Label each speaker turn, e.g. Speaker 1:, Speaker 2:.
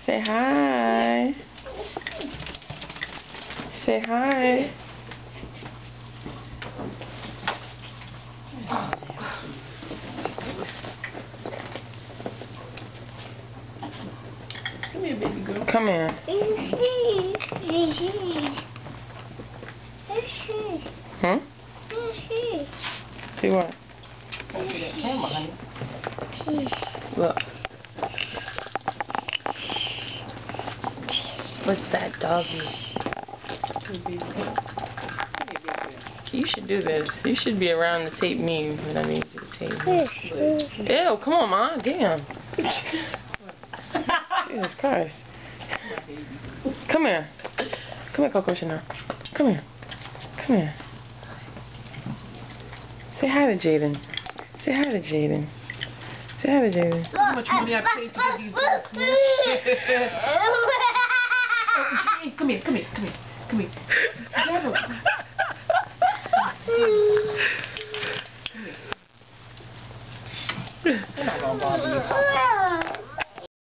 Speaker 1: Say hi. Say hi.
Speaker 2: Come here, baby girl.
Speaker 1: Come here. Hmm? See what? Look. What's that, doggy? You should do this. You should be around to tape me when I need you to tape me. Ew, come on, Ma. Damn. Jesus Christ. Come here. Come here, Coco Chanel. Come here. Come here. Say hi to Jaden. Say hi to Jaden. Say hi to Jaden.
Speaker 2: How much money I paid to get these dogs? Come here, come here, come here, come here. Together. They're not gonna bother you.